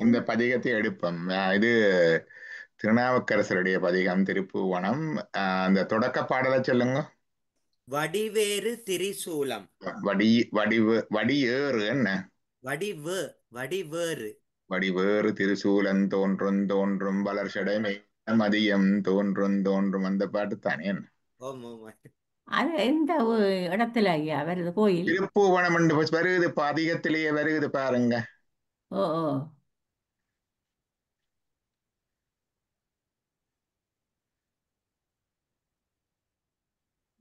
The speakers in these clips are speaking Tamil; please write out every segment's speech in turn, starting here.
இந்த பதிகத்தை எடுப்போம். இது திருநாவுக்கரசருடைய பதிகம் திருப்புவனம். அந்த தொடக்க பாடலை சொல்லுங்க. வடிவேறு திரிசூலம். வடி வடிவு வடியேறு என்ன? வடிவு வடிவேறு. வடிவேறு திருசூலன் தோன்றும் தோன்றும் வளர்ஷடை மதியம் தோன்றும் தோன்றும் அந்த பாட்டு தானே என்ன? ஓம் ஓம். அது எந்த இடத்துல ஐயா வருது கோயில்? திருப்புவனம் என்று வருது, பதிகத்திலேயே வருது பாருங்க. ஓ ஓ.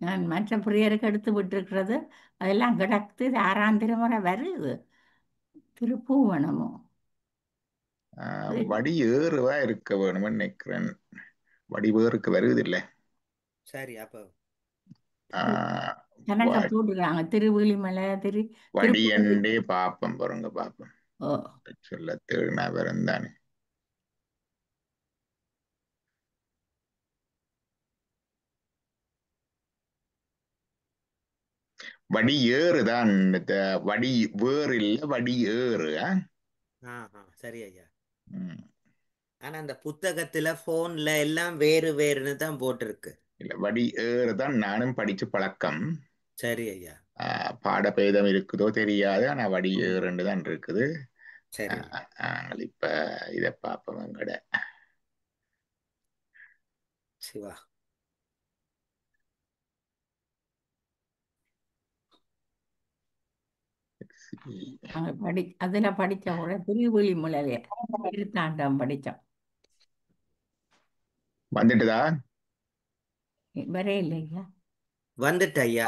நான் மற்ற பிரியருக்கு எடுத்து விட்டுருக்கிறது அதெல்லாம் கிடக்குது. இது 6ஆம் திருமுறை வருது திருப்பூவனமோ. வடியேறுவா இருக்க வேணும்னு நினைக்கிறேன். வடிவேருக்கு வருது இல்லை. சரி, அப்போ கணக்க போட்டுருக்காங்க திருவிழிமலை திருப்பூர். வடியண்டே பாப்பம் பாருங்க, பாப்பம் ஓ. சொல்ல தேடினா வருந்தானே. வடி ஏறுதான். வடி வேறு இல்ல, வடி ஏறு. சரி ஐயா. ம். ஆனா அந்த புத்தகத்துல போன்ல எல்லாம் வேறு வேறுன்னு தான் போட்டிருக்கு. இல்ல, வடி ஏறுதான் நானும் படிச்சு பழக்கம். சரி ஐயா. பாடபேதம் இருக்குதோ தெரியாது, ஆனா வடி ஏறுன்னு தான் இருக்குது. சரி. நாங்கள் இப்ப இத பார்ப்போம். எங்கட சிவா. அதுல படிச்ச கூட திருவிழிமலையில திருத்தாண்டம் படிச்சோம். வந்துட்டுதா? வரே இல்லையா? வந்துட்டு ஐயா.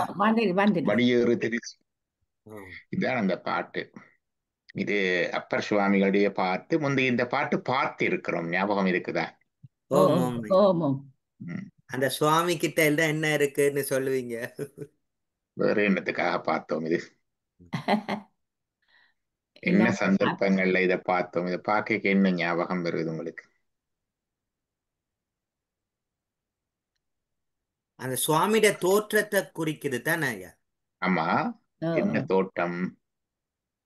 வந்துட்டு. வடியேறு திரு இதான் அந்த பாட்டு. இது அப்பர் சுவாமிகளுடைய பாட்டு. முந்தைய இந்த பாட்டு பார்த்து இருக்கிறோம், ஞாபகம் இருக்குதா? ஓம் ஓம். ஓமம். அந்த சுவாமி கிட்ட எல்லாம் என்ன இருக்குன்னு சொல்லுவீங்க? வேற என்னத்துக்காக பார்த்தோம் இது? என்ன எல்லாம் சந்தர்ப்பங்கள்ல இதை பார்த்தோம்? இதை பார்க்க என்ன ஞாபகம் வருது உங்களுக்கு? அந்த சுவாமியோட தோற்றத்தை குறிக்குது தானே ஐயா? ஆமா. என்ன தோட்டம்?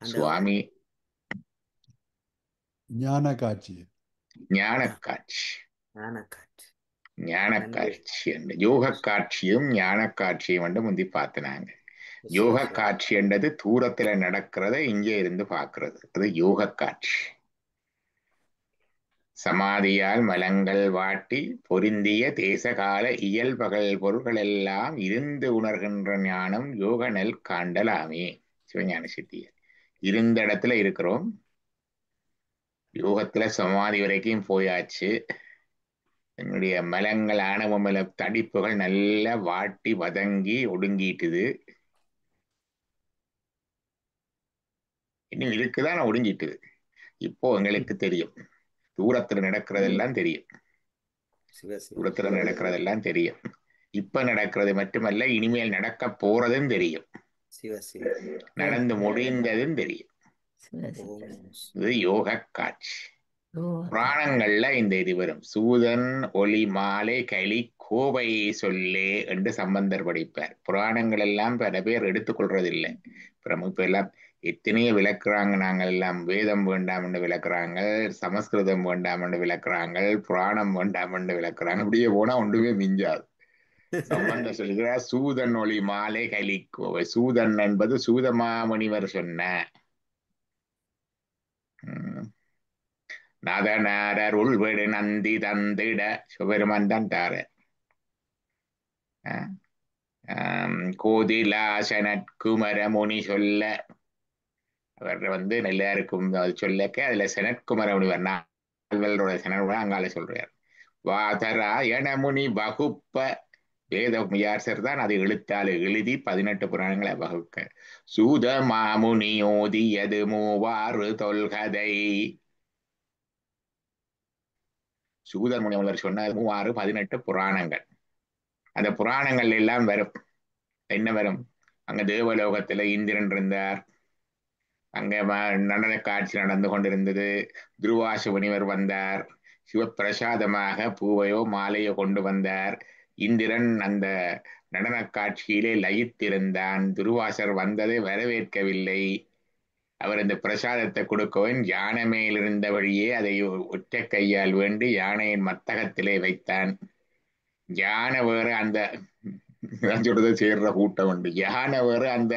அந்த சுவாமி ஞான காட்சி. ஞான காட்சி. ஞான காட்சி. ஞான காட்சி என்று யோக காட்சியும் ஞான காட்சியும் வந்து முந்தி பார்த்தினாங்க. யோக காட்சி என்றது தூரத்துல நடக்கிறத இங்கே இருந்து பார்க்கிறது, அது யோக காட்சி. சமாதியால் மலங்கள் வாட்டி பொருந்திய தேசகால இயல்பகல் பொருள்கள் எல்லாம் இருந்து உணர்கின்ற ஞானம் யோக நெல் காண்டலாமே. சிவஞான சித்தியர். இருந்த இடத்துல இருக்கிறோம், யோகத்துல சமாதி வரைக்கும் போயாச்சு. என்னுடைய மலங்கள் ஆணவமல தடிப்புகள் நல்லா வாட்டி வதங்கி ஒடுங்கிட்டுது. இன்னும் இருக்குதான், நான் ஒடுங்கிட்டுது. இப்போ எங்களுக்கு தெரியும், தூரத்துல நடக்கிறதெல்லாம் தெரியும். தூரத்துல நடக்கிறதெல்லாம் தெரியும். இப்ப நடக்கிறது மட்டுமல்ல, இனிமேல் நடக்க போறதும் தெரியும். நடந்து முடிந்ததும் தெரியும். இது யோக காட்சி. புராணங்கள்ல இந்த இது வரும். சூதன் ஒளி மாலை களி கோவை சொல்லே என்று சம்பந்தர் படிப்பார். புராணங்கள் எல்லாம் பல பேர் எடுத்துக்கொள்றதில்லை. இப்ப எல்லாம் எத்தனையோ விளக்குறாங்க. நாங்கள் எல்லாம் வேதம் வேண்டாம் என்று விளக்குறாங்க, சமஸ்கிருதம் வேண்டாம் என்று விளக்குறாங்க, புராணம் வேண்டாம் என்று விளக்குறாங்க. இப்படியே போனா ஒன்றுமே மிஞ்சாது. சம்பந்தர் சொல்கிறார், சூதன் ஒளி மாலை களி கோவை. சூதன் என்பது சூதமாமுனிவர் சொன்ன நதனாரர் உள்விடு நந்தி தந்திட சிவபெருமான் தான் தார. கோதிலாசனற்குமர முனி சொல்ல, அவர் வந்து எல்லாருக்கும் அது சொல்லக்க அதுல சனற்குமர முனிவர் நால்வரோட சனோட அங்கால சொல்றார். வாதராயண முனி வகுப்ப, வேதம் யார் தான் அது எழுத்தால் எழுதி 18 புராணங்களை வகுக்க. சூத மாமுனி ஓதியது மூவாறு தொல்கதை. சூதர் முனிவர் சொன்ன 18 புராணங்கள். அந்த புராணங்கள் எல்லாம் வரும். என்ன வரும்? அங்க தேவலோகத்துல இந்திரன் இருந்தார், அங்க நடன காட்சி நடந்து கொண்டிருந்தது. துருவாச முனிவர் வந்தார், சிவப்பிரசாதமாக பூவையோ மாலையோ கொண்டு வந்தார். இந்திரன் அந்த நடன காட்சியிலே லயித்திருந்தான். துருவாசர் வந்ததை வரவேற்கவில்லை. அவர் இந்த பிரசாதத்தை கொடுக்கவும் யானை மேல் இருந்தபடியே அதை ஒற்றை கையால் வேண்டி யானையின் மத்தகத்திலே வைத்தான். யானை வேற அந்த நான் சொல்றதை சேர்ற கூட்டம் உண்டு. யானை வேற அந்த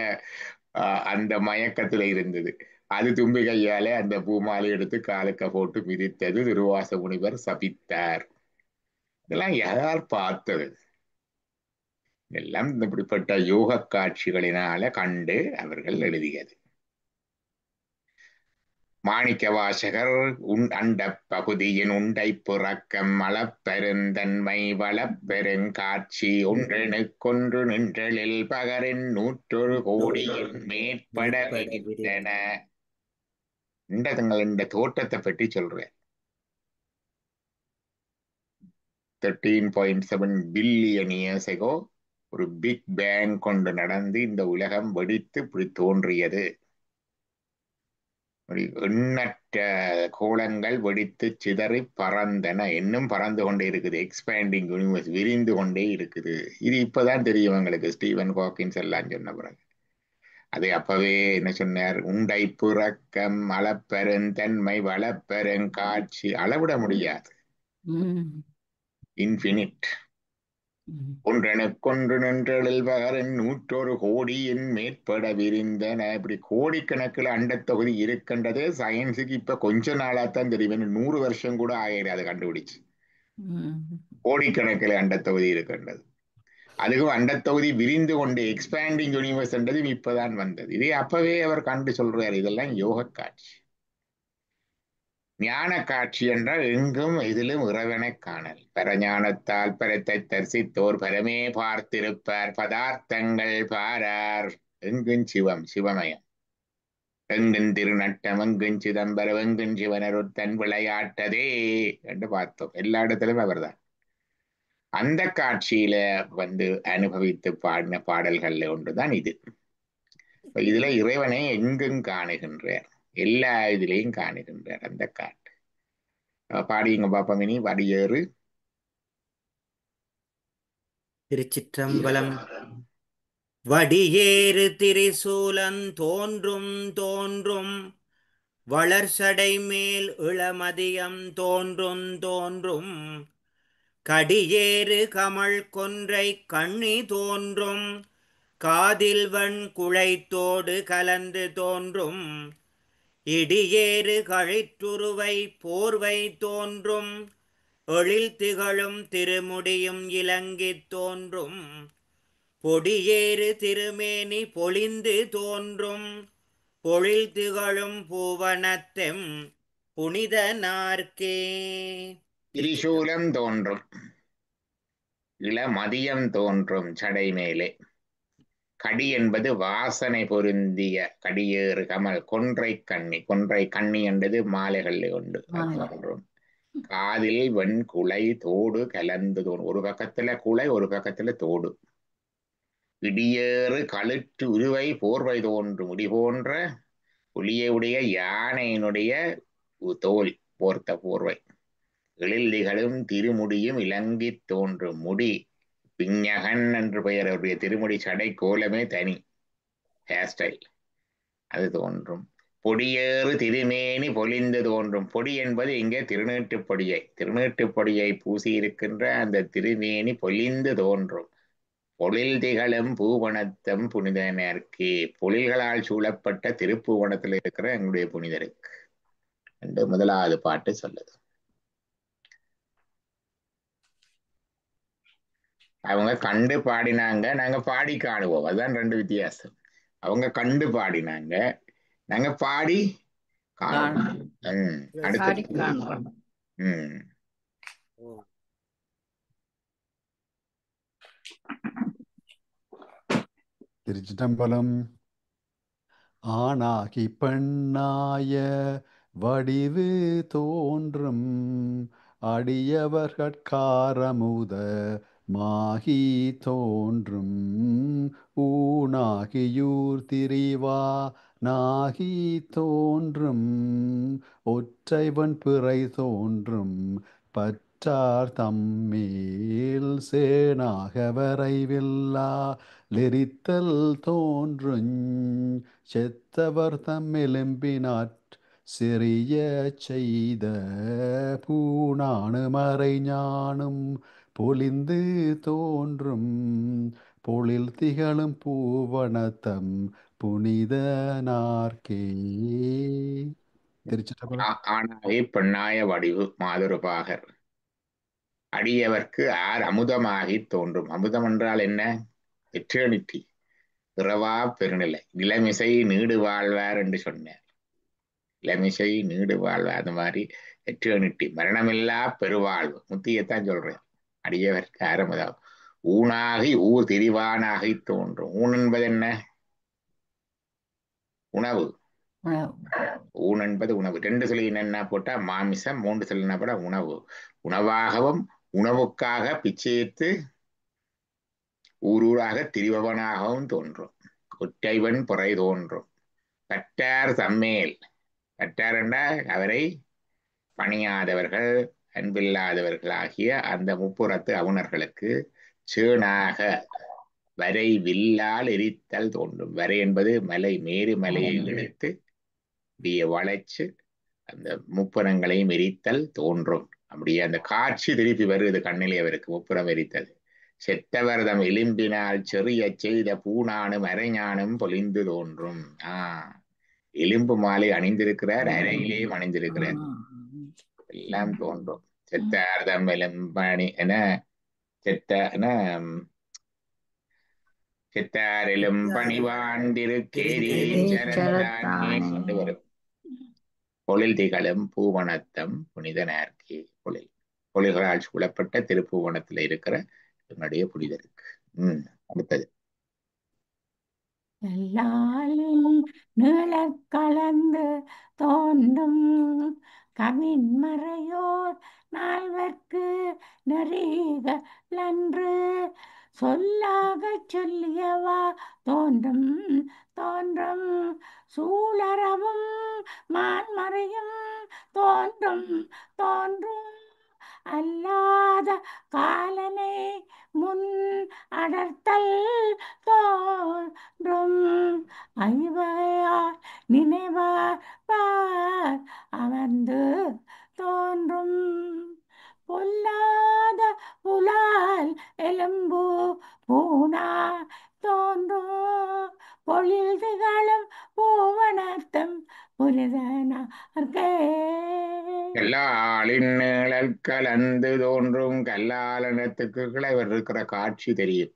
அந்த மயக்கத்துல இருந்தது. அது தும்பி கையாலே அந்த பூமாலை எடுத்து காலுக்க போட்டு மிதித்தது. திருவாச முனிவர் சபித்தார். இதெல்லாம் யார் பார்த்தது? எல்லாம் இப்படிப்பட்ட யோக காட்சிகளினால கண்டு அவர்கள் எழுதியது. மாணிக்க வாசகர் அண்ட பகுதியின் உண்டை புறக்கம் அளப்பெருந்தன்மை வளப்பெருங்காட்சி ஒன்றெனுக்கொன்று நின்றலில் பகரின் 101 கோடியின் மேற்பட விரிந்தன. இந்த தோட்டத்தை பற்றி சொல்றேன். 13.7 பில்லியன் இயர்ஸ் ago ஒரு பிக் பேங் கொண்டு நடந்து இந்த உலகம் வெடித்து இப்படி தோன்றியது. எண்ணற்ற கோளங்கள் வெடித்து சிதறி பறந்தன. இன்னும் பறந்து கொண்டே இருக்குது. எக்ஸ்பேண்டிங் யூனிவர்ஸ் விரிந்து கொண்டே இருக்குது. இது இப்பதான் தெரியும் எங்களுக்கு. ஸ்டீவன் ஹாக்கின்ஸ் எல்லாம் சொன்ன பிறகு அது அப்பவே என்ன சொன்னார்? உண்டை புறக்கம் அளப்பெருந்தன்மை வளப்பெருங்காட்சி அளவிட முடியாது. இன்ஃபினிட். ஒன்றெனுக்கொன்று நின்றலில் பகரின் 101 கோடியின் மேற்பட விரிந்தன. இப்படி கோடிக்கணக்கில் அண்டத்தொகுதி இருக்கின்றது. சயின்ஸுக்கு இப்ப கொஞ்ச நாளாத்தான் தெரியும். 100 வருஷம் கூட ஆயிரு அதை கண்டுபிடிச்சு. கோடிக்கணக்கில் அண்டத்தொகுதி இருக்கின்றது. அதுவும் அண்டத்தொகுதி விரிந்து கொண்டு எக்ஸ்பேண்டிங் யூனிவர்ஸ் என்றதும் இப்பதான் வந்தது. இதே அப்பவே அவர் கண்டு சொல்றாரு. இதெல்லாம் யோக காட்சி. ஞான காட்சி என்றால் எங்கும் இதிலும் இறைவனை காணல். பரஞானத்தால் பரத்தை தரிசித்தோர் பரமே பார்த்திருப்பார். பதார்த்தங்கள் பாரார். எங்கும் சிவம், சிவமயம். எங்கும் திருநட்டம், எங்கும் சிதம்பரம், எங்கும் சிவனருத்தன் விளையாட்டதே என்று பார்த்தோம். எல்லா இடத்திலும் அவர்தான். அந்த காட்சியில அனுபவித்து பாடின பாடல்கள்ல ஒன்றுதான் இது. இதுல இறைவனை எங்கும் காணுகின்றார். எல்லா இதுலையும் காணுகின்றார். அந்த காட்டு பாடிங்க பாப்பா. மினி வடியேறு. திருச்சிற்றம்பலம். வடியேறு திரிசூலன் தோன்றும் தோன்றும் வளர்சடை மேல் இளமதியம் தோன்றும் தோன்றும் கடியேறு கமழ் கொன்றை கண்ணி தோன்றும் காதில்வன் குழைத்தோடு கலந்து தோன்றும் இடியேறு கழிற்றுருவை போர்வை தோன்றும் எழில் திகழும் திருமுடியும் இலங்கித் தோன்றும் பொடியேறு திருமேனி பொழிந்து தோன்றும் பொழில் திகழும் பூவனத்தெம் புனிதனார்க்கே. திரிசூலம் தோன்றும், இளமதியம் தோன்றும் சடை மேலே. கடி என்பது வாசனை பொருந்திய கடியேறு கமல். கொன்றை கண்ணி. கொன்றை கண்ணி என்பது மாலைகள் உண்டு. தோன்றும். காதில் வெண் குலை தோடு கலந்து தோன்றும். ஒரு பக்கத்துல குலை, ஒரு பக்கத்துல தோடு. இடியேறு களிற்று உருவை போர்வை தோன்றும். முடி போன்ற ஒளியுடைய யானையினுடைய தோல் போர்த்த போர்வை. எழில்திகளும் திருமுடியும் இலங்கி தோன்றும். முடி பிஞகன் என்று பெயர். அவருடைய திருமுடி சடை கோலமே தனி ஹேர் ஸ்டைல். அது தோன்றும். பொடியேறு திருமேனி பொலிந்து தோன்றும். பொடி என்பது இங்கே திருநீட்டுப்பொடியை. திருநீட்டுப்பொடியை பூசி இருக்கின்ற அந்த திருமேனி பொலிந்து தோன்றும். பொழில் திகழும் பூவனத்தம் புனிதனர்க்கு. பொழில்களால் சூழப்பட்ட திருப்புவனத்தில் இருக்கிற எங்களுடைய புனிதருக்கு என்று முதலாவது பாட்டு சொல்லுது. அவங்க கண்டு பாடினாங்க, நாங்க பாடி காணுவோம். அதுதான் ரெண்டு வித்தியாசம். அவங்க கண்டு பாடினாங்க, நாங்க பாடி காணுவோம். அடுத்து திருச்சிட்டம்பலம். ஆனாகி பெண்ணாய வடிவு தோன்றும் அடியவர்கட்காரமுத மாகி தோன்றும். ஊனாகியூர் திரிவா நாகி தோன்றும். ஒற்றைவன் பிறை தோன்றும். பற்ற செற்றார் தம்மேல் சேனாக வரைவில்லா லெரித்தல் தோன்றுஞ் செத்தவர் தம்மெலும்பினாற் செறிய செய்த பூணானு மறைஞானும் பொலிந்து தோன்றும் பொழில் திகழும் பூவனத்தம் புனிதனார்க்கே. திருச்சிற்றம்பலம். ஆனாகி பெண்ணாய வடிவு மாதுருபாகர் அடியவர்க்கு ஆர் அமுதமாகி தோன்றும். அமுதம் என்றால் என்ன? எட்டர்னிட்டி, பிறவா பெருநிலை. இளமிசை நீடு வாழ்வார் என்று சொன்னார். இளமிசை நீடு வாழ்வார், அந்த மாதிரி எட்டர்னிட்டி, மரணமில்லா பெருவாழ்வு, முத்தியத்தான் சொல்றேன். அடியவர்க்கு ஆரம்பதாகும். ஊனாகி ஊர் திரிவானாகி தோன்றும். ஊன் என்பது என்ன? உணவு. ஊன் என்பது உணவு. 2 சொல்லி என்ன போட்டா மாமிசம், 3 சொல்லி என்ன போட்டா உணவு. உணவாகவும் உணவுக்காக பிச்சையிட்டு ஊரூராக திரிபவனாகவும் தோன்றும். ஒற்றைவன் புறை தோன்றும். கற்றார் தம்மேல், கற்றார் என்றால் அவரை பணியாதவர்கள், அன்பில்லாதவர்களாகிய அந்த முப்புறத்து அவுணர்களுக்கு சேனாக வரை வில்லால் எரித்தல் தோன்றும். வரை என்பது மலை, மேரு மலையை எடுத்து வளைச்சு அந்த முப்புறங்களையும் எரித்தல் தோன்றும். அப்படியே அந்த காட்சி திருப்பி வருது கண்ணிலே அவருக்கு, முப்புறம் எரித்தது. செத்தவர்தம் எலும்பினால் செறிய செய்த பூணானும் அரைஞானும் பொலிந்து தோன்றும். எலும்பு மாலை அணிந்திருக்கிறார், அறையிலேயும் அணிந்திருக்கிறார், எல்லாம் தோன்றும். செத்தார்தம் எலும்பணி என செத்தாரிலும் பணிவாண்டிருக்கேரீச்சரத்தானே கொண்டு வரும். பொழில் திகழும் பூவனத்தம் புனிதனார்க்கே. பொழில்களால் சூழப்பட்ட திருப்பூவனத்துல இருக்கிற என்னுடைய புனிதருக்கு. அடுத்தது எல்லாலின் நீளக் கலந்து தோன்றும் கவின்மறையோர் நால்வர்க்கு நெறிகளன்று சொல்லாகச் சொல்லியவா தோன்றும் தோன்றும் சூழறவும் மான்மறையும் தோன்றும் தோன்றும் அல்லாத காலனை முன் அடர்த்தல் தோன்றும் ஐவகையால் நினைவார் பார் அமர்ந்து தோன்றும் பொல்லாத புலால் எலும்பு பூனா தோன்றும் பொழில் திகழும் பூவனத்தம் புனிதனார்க்கே. கல்லாலின் நிழல் கலந்து தோன்றும். கல்லாலனத்துக்கு இவர் இருக்கிற காட்சி தெரியும்.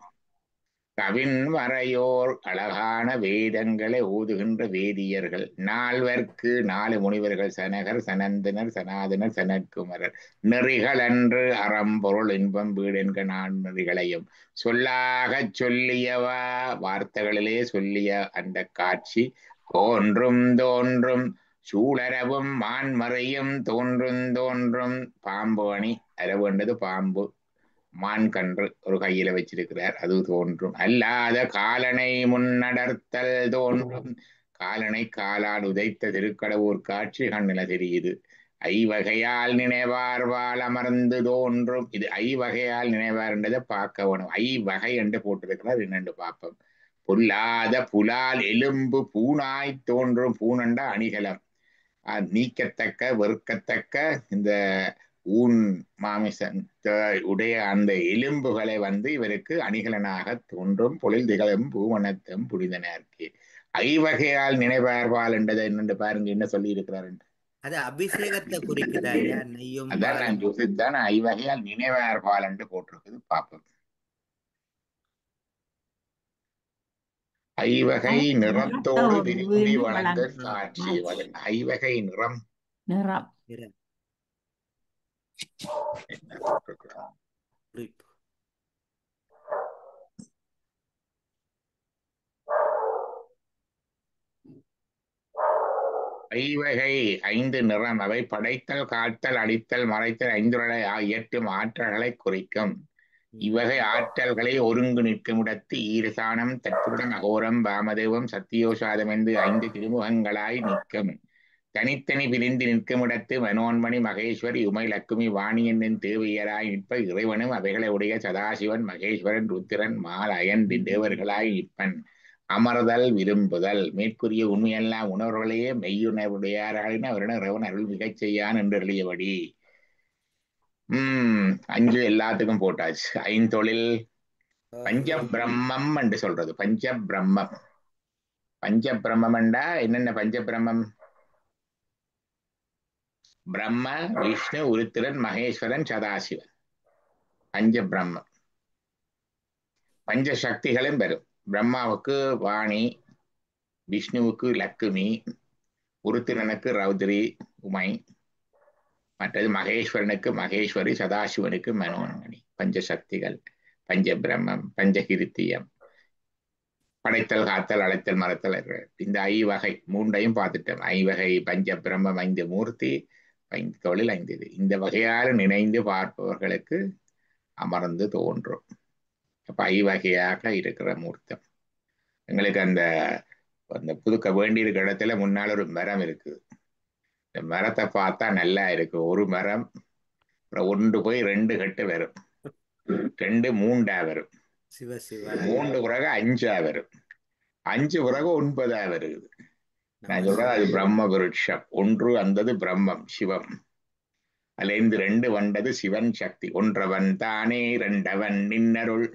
கவின் மறையோர் அழகான வேதங்களை ஓதுகின்ற வேதியர்கள், நால்வர்க்கு 4 முனிவர்கள், சனகர், சனந்தனர், சனாதனர், சனற்குமரர், நெறிகள் அன்று அறம்பொருள் இன்பம் வீடு என்க 4 நெறிகளையும் சொல்லாகச் சொல்லியவா, வார்த்தைகளிலே சொல்லிய அந்த காட்சி தோன்றும் தோன்றும். சூழரவும் மான்மறையும் தோன்றும் தோன்றும். பாம்பு அணி, அரவு என்றது பாம்பு, மான் கன்று ஒரு கையில வச்சிருக்கிறார், அது தோன்றும். அல்லாத காலனை முன்னடர்த்தல் தோன்றும். காலனை காலால் உதைத்த திருக்கடவுர் காட்சி கண்ணில தெரியுது. ஐவகையால் நினைவார்வால் அமர்ந்து தோன்றும். இது ஐவகையால் நினைவார்ன்றதை பார்க்க வேணும். ஐவகை என்று போட்டிருக்கிறார், என்னென்று பார்ப்போம். பொல்லாத புலால் எலும்பு பூனாய் தோன்றும். பூனண்டா அணிகலம், நீக்கத்தக்க வெறுக்கத்தக்க இந்த ஊன் மாமிசன் உடைய அந்த எலும்புகளை இவருக்கு அணிகலனாக தோன்றும். பொழில் திகழும் பூவனத்தம் புனிதனார்க்கே. ஐவகையால் நினைவார்வால் என்றதை என்னென்று பாருங்க, என்ன சொல்லி இருக்கிறார். அது அபிஷேகத்தை குறிக்குதா ஐயா? நெய்யும் அதான் நான் யோசித்தான், ஐவகையால் நினைவார்வால் என்று போட்டிருக்குது, பார்ப்போம். ஐவகை நிறத்தோடு விரும்பி வளர்ந்த காட்சி. ஐவகை நிறம் என்ன போட்டிருக்கிறான்? ஐவகை 5 நிறம். அவை படைத்தல், காத்தல், அடித்தல், மறைத்தல், 5 இயற்றும் ஆற்றல்களை குறிக்கும். இவ்வகை ஆற்றல்களை ஒருங்கு நிற்கும் இடத்து ஈரசானம், தற்புடன், அகோரம், பாமதேவம், சத்தியோசாதம் என்று 5 திருமுகங்களாய் நிற்கும். தனித்தனி பிரிந்து நிற்குமிடத்து மனோன்மணி மகேஸ்வரி உமை லக்குமி வாணி என்னும் தேவியராய் நிற்ப இறைவனும் அவைகளை உடைய சதாசிவன் மகேஸ்வரன் ருத்திரன் மால் அயன் தேவர்களாய் நிற்பன் அமர்தல் விரும்புதல் மேற்கூறிய உண்மையெல்லாம் உணர்வுகளையே மெய்யுணர்வுடையாராயின அவரிடம் இறைவன் அருள் மிகச் செய்யான் என்று எழுதியபடி 5 எல்லாத்துக்கும் போட்டாச்சு. ஐந்தொழில் பஞ்ச பிரம்மம் என்று சொல்றது. பஞ்ச பிரம்மம். பஞ்ச பிரம்மம்டா என்னென்ன பஞ்ச பிரம்மம்? பிரம்ம விஷ்ணு உருத்திரன் மகேஸ்வரன் சதாசிவன். பஞ்ச பிரம்மம். பஞ்ச சக்திகளும் பெறும். பிரம்மாவுக்கு வாணி, விஷ்ணுவுக்கு லக்குமி, உருத்திரனுக்கு ரௌத்ரி உமை, மற்றது மகேஸ்வரனுக்கு மகேஸ்வரி, சதாசிவனுக்கு மனோன்மணி. பஞ்சசக்திகள், பஞ்ச பிரம்மம், பஞ்சகிருத்தியம், படைத்தல் காத்தல் அழைத்தல் மறத்தல். இந்த ஐவகை மூன்றையும் பார்த்துட்டோம். ஐவகை பஞ்ச பிரம்மம் 5 மூர்த்தி, 5 தொழில் 5 இது. இந்த வகையால் நினைந்து பார்ப்பவர்களுக்கு அமர்ந்து தோன்றும். அப்ப ஐவகையாக இருக்கிற மூர்த்தம். எங்களுக்கு அந்த புதுக்க வேண்டி இருக்கிற இடத்துல முன்னால் ஒரு மரம் இருக்குது. இந்த மரத்தை பார்த்தா நல்லா இருக்கு. ஒரு மரம் 1 போய் 2 கட்டு வரும், 2 3 வரும், 3 பிறகு 5 வரும், 5 பிறகு 9 வருது. நான் சொல்றேன் அது பிரம்ம விருட்சம். 1 வந்தது பிரம்மம் சிவம், அதுல இருந்து 2 வந்தது சிவன் சக்தி. ஒன்றவன் தானே 2வன் நின்னருள்,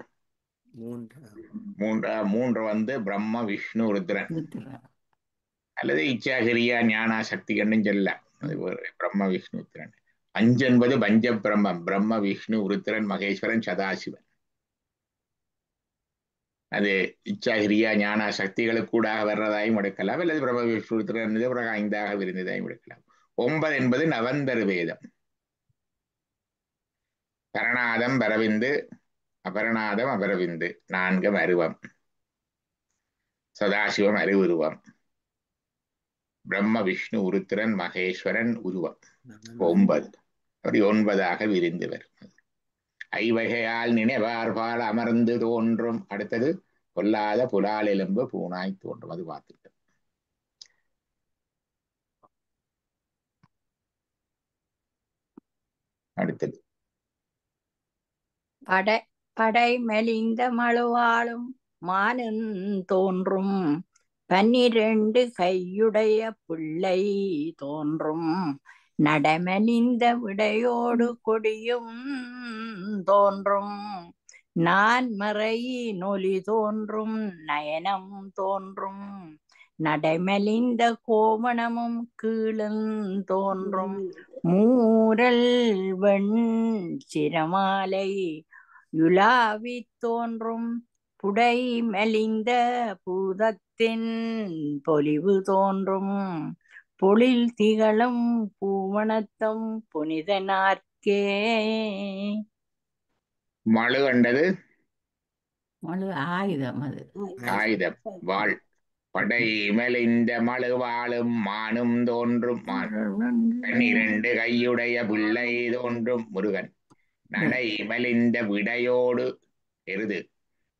3 வந்து பிரம்ம விஷ்ணு ருத்ரன் அல்லது இச்சாகிரியா ஞானா சக்தி கண்ணும் சொல்ல. அது பிரம்ம விஷ்ணு ருத்ரன். 5 என்பது பஞ்ச பிரம்மம். பிரம்ம விஷ்ணு உருத்திரன் மகேஸ்வரன் சதாசிவன். அது இச்சாகிரியா ஞானா சக்திகளுக்கு கூட வர்றதாயும் எடுக்கலாம், அல்லது பிரம்ம விஷ்ணு உருத்திரன் பிறகு 5ஆக விரிந்ததாயும் எடுக்கலாம். 9 என்பது நவந்தரு வேதம். பரணாதம் பரவிந்து, அபரணாதம் அபரவிந்து 4 அருவம், சதாசிவம் அருவுருவம், பிரம்ம விஷ்ணு உருத்திரன் மகேஸ்வரன் உருவம் 9. அப்படி 9ஆக விரிந்து வரும். ஐவகையால் நினைவார்பால் அமர்ந்து தோன்றும். அடுத்தது பொல்லாத புலால் எலும்பு பூனாய் தோன்றும். அது பார்த்துட்டு அடுத்தது படை மெலிந்த மழுவாளும் மானும் தோன்றும். 12 கையுடைய பிள்ளை தோன்றும். நடமலிந்த விடையோடு கொடியும் தோன்றும். நான்மறை நொலி தோன்றும். நயனம் தோன்றும். நடைமலிந்த கோமணமும் கீழும் தோன்றும். மூரல் வெண் சிரமாலை யுலாவி தோன்றும். புடை மெலிந்த பூதத்தின் பொலிவு தோன்றும். பொழில் திகழும் பூவனத்தம் புனிதனார்க்கே. மழு கண்டது மழு ஆயுதம். அது ஆயுதம் வாழ். படை மெலிந்த மழுவாளும் மானும் தோன்றும். 12 கையுடைய பிள்ளை தோன்றும் முருகன். நடை மெலிந்த விடையோடு எருது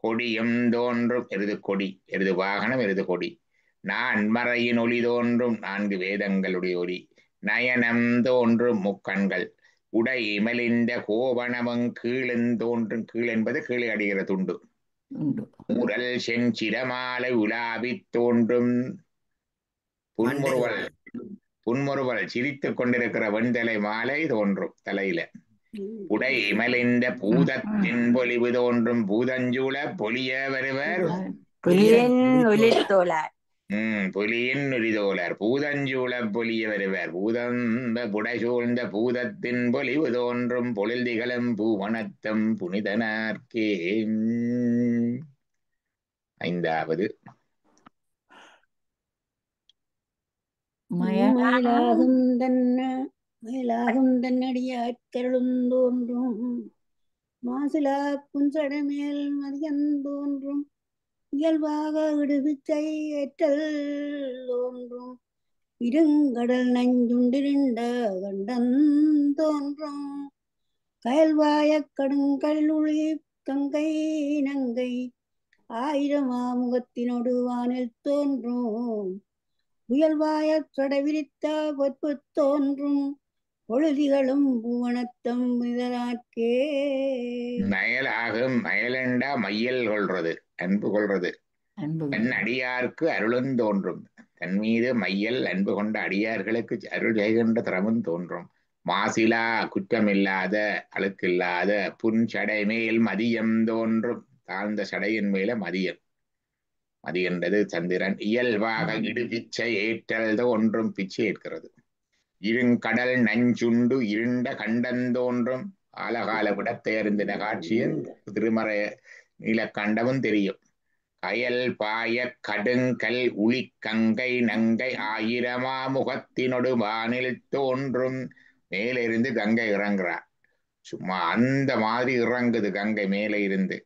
கொடியும் தோன்றும். எருது கொடி, எருது வாகனம், எருது கொடி. நான்மறையின் ஒளி தோன்றும். 4 வேதங்களுடைய ஒளி. நயனம் தோன்றும். முக்கண்கள். உடை மெலிந்த கோவணமும் கீழும் தோன்றும். கீழ் என்பது கீழே அடிகிற துண்டு. உரல் செஞ்சிரமாலை உலாவி தோன்றும். புன்முறுவல் சிரித்துக் கொண்டிருக்கிற வெண்தலை மாலை தோன்றும் தலையில. உடை மெலிந்த பூதத்தின் பொலிவு தோன்றும். பூதஞ்சூழ பொலிய வருவர் புலியின் ஒலித்தோளார். புலியின் நுரிதோலர். பூதஞ்சூழ பொலிய வருவர். புடை சூழ்ந்த பூதத்தின் பொலிவு தோன்றும். பொழில் திகழும் பூவனத்தம் புனிதனார்க்கே. 5வது மயிலாகும் தன்னடியாட்கருளும் தோன்றும். மாசிலா புன்சடமேல் மதியம் தோன்றும். இயல்பாக விடுவிச்சை ஏற்றல் தோன்றும். இருங்கடல் நஞ்சுண்டிருண்ட கண்டன் தோன்றும். கயல்வாய கடுங்கல்லுளி கங்கை நங்கை 1000 ஆமுகத்தினோடு வானில் தோன்றும். புயல்வாயச் சொடவிரித்த பொற்பு தோன்றும் பொழுதிகளும் பூவனத்தம் இதராக்கே. மயலாகும் மயலண்டா மையல் கொள்றது, அன்பு கொள்றது. அன்பு தன் அடியார்க்கு அருளும் தோன்றும். தன் மீது மையல் அன்பு கொண்ட அடியார்களுக்கு அருள் செய்கின்ற திறமும் தோன்றும். மாசிலா குற்றமில்லாத அழுக்கில்லாத புன்சடை மேல் மதியம் தோன்றும். தாழ்ந்த சடையின் மேல மதியம். மதியன்றது சந்திரன். இயல்பாக இடுபிச்சை ஏற்றல் தோன்றும், பிச்சை ஏற்கிறது. இருங்கடல் நஞ்சுண்டு இருண்ட கண்டந்தோன்றும். ஆலகால விடத்தேர்ந்தின காட்சியின் திருமறை நீலக்கண்டமும் தெரியும். கயல் பாய கடுங்கல் உளி கங்கை நங்கை ஆயிரமா முகத்தினொடு வானில் தோன்றும். மேலிருந்து கங்கை இறங்குறார். சும்மா அந்த மாதிரி இறங்குது கங்கை மேலே இருந்து.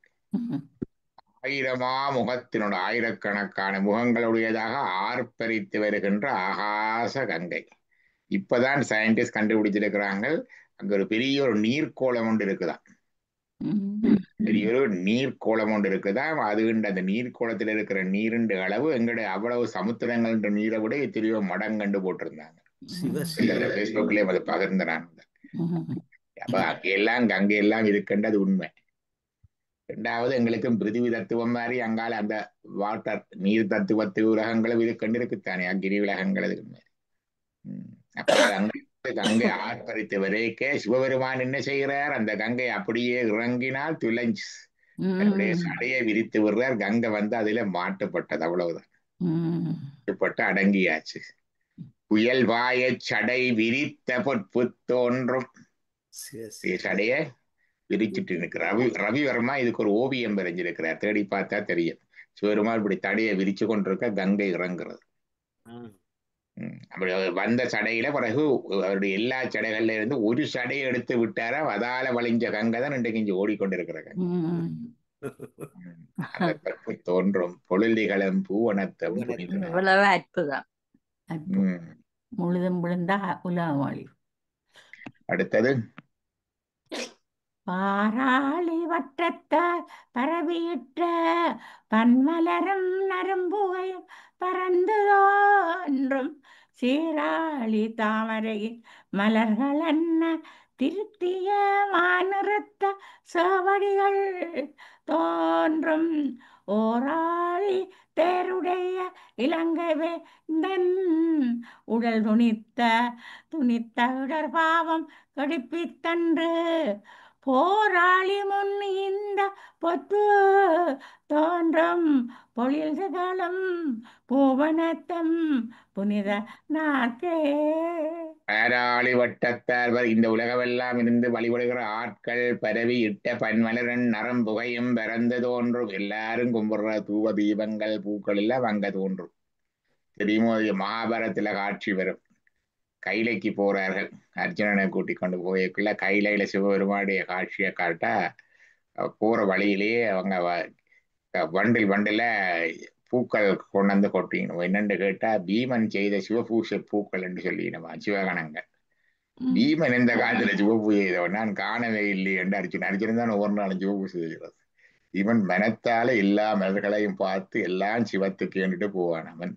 ஆயிரமா முகத்தினோட ஆயிரக்கணக்கான முகங்களுடையதாக ஆர்ப்பரித்து வருகின்ற ஆகாச கங்கை. இப்பதான் சயின்டிஸ்ட் கண்டுபிடிச்சிருக்கிறாங்க, அங்க ஒரு பெரிய ஒரு நீர்க்கோளம் ஒன்று இருக்குதான். பெரிய ஒரு நீர்க்கோளம் ஒன்று இருக்குதான். அது அந்த நீர்க்கோளத்தில் இருக்கிற நீரின் அளவு எங்களுடைய அவ்வளவு சமுத்திரங்கள் நீரை விட எத்தனையோ மடங்கண்டு போட்டிருந்தாங்க. பேஸ்புக்லயே அதை பகிர்ந்தான். அப்ப அங்கெல்லாம் கங்கையெல்லாம் இருக்குன்றது உண்மை. ரெண்டாவது, எங்களுக்கும் பிருத்திவி தத்துவம் மாதிரி அங்கால அந்த வாட்டர் நீர் தத்துவத்து உலகங்களும் இருக்குன்னு இருக்குத்தானே, அக்கிரி உலகங்கள் இருக்கு. அப்ப அங்க கங்கை ஆர்ப்பரித்து வரைக்கே சிவபெருமான் என்ன செய்கிறார், அந்த கங்கை அப்படியே இறங்கினால் துளைஞ்சு தன்னுடைய சடையை விரித்து விடுறார். கங்கை வந்து அதுல மாட்டுப்பட்டது, அவ்வளவுதான். மாட்டுப்பட்டு அடங்கியாச்சு. புயல் வாய சடை விரித்த பொற்பு தோன்றும். சடைய விரிச்சிட்டு இருக்கிறார். ரவிவர்மா இதுக்கு ஒரு ஓவியம் வரைஞ்சிருக்கிறார், தேடி பார்த்தா தெரியும். சிவபெருமான் இப்படி தடையை விரிச்சு கொண்டிருக்க கங்கை இறங்குறது. அப்படி வந்த சடையில பிறகு அவருடைய எல்லா சடைகள்ல இருந்து ஒரு சடையை எடுத்து விட்டாரா, அதால வளைஞ்ச கங்கை தான் இன்றைக்கு இங்க ஓடிக்கொண்டிருக்கிற கங்கை. அதை பற்றி தோன்றும் பொழுதிகளும் பூவனத்தம் இவ்வளவு அற்புதம். முழுதும் விழுந்தா உலகமொழி. அடுத்தது பாராளி வட்டத்தால் பரவியிட்ட பன்மலரும் நரம்புகையும் பறந்து தோன்றும். சீராளி தாமரையின் மலர்கள் என்ன திருத்திய மாநிறத்த சேவடிகள் தோன்றும். ஓராளி தேருடைய இலங்கை வேந்தன் உடல் துணித்த இடர்பாவம் கடிப்பித்தன்று. போராளி முன் இந்த பொத்து தோன்றும். பொழில்களும் பூவனத்தம் புனித நாட்கே. பாராளி வட்டத்தார் இந்த உலகமெல்லாம் இருந்து வழிபடுகிற ஆட்கள் பரவி இட்ட பன்மலரன் நரம்புகையும் பிறந்து தோன்றும். எல்லாரும் கும்பிடுற தூவ தீபங்கள் பூக்கள் எல்லாம் அங்க தோன்றும். தெரியுமோ, மகாபாரதத்துல காட்சி வரும். கைலைக்கு போறார்கள், அர்ஜுனனை கூட்டிக் கொண்டு போய்க்குள்ள கைலையில சிவபெருமானுடைய காட்சியை காட்டா போற வழியிலேயே அவங்க வண்டில பூக்கள் கொண்டாந்து கொட்டிக்கணும். என்னன்னு கேட்டா, பீமன் செய்த சிவபூசை பூக்கள் என்று சொல்லி நம்ம சிவகணங்கள். பீமன் எந்த காலத்துல சிவபூஜை செய்தவன் நான் காணவே இல்லை என்று அர்ஜுனன் தான் ஒவ்வொரு நாளும் சிவபூஜை செய்கிறது. இவன் மனத்தால எல்லா மலர்களையும் பார்த்து எல்லாம் சிவத்துக்கு என்றுட்டு போவான் அவன்.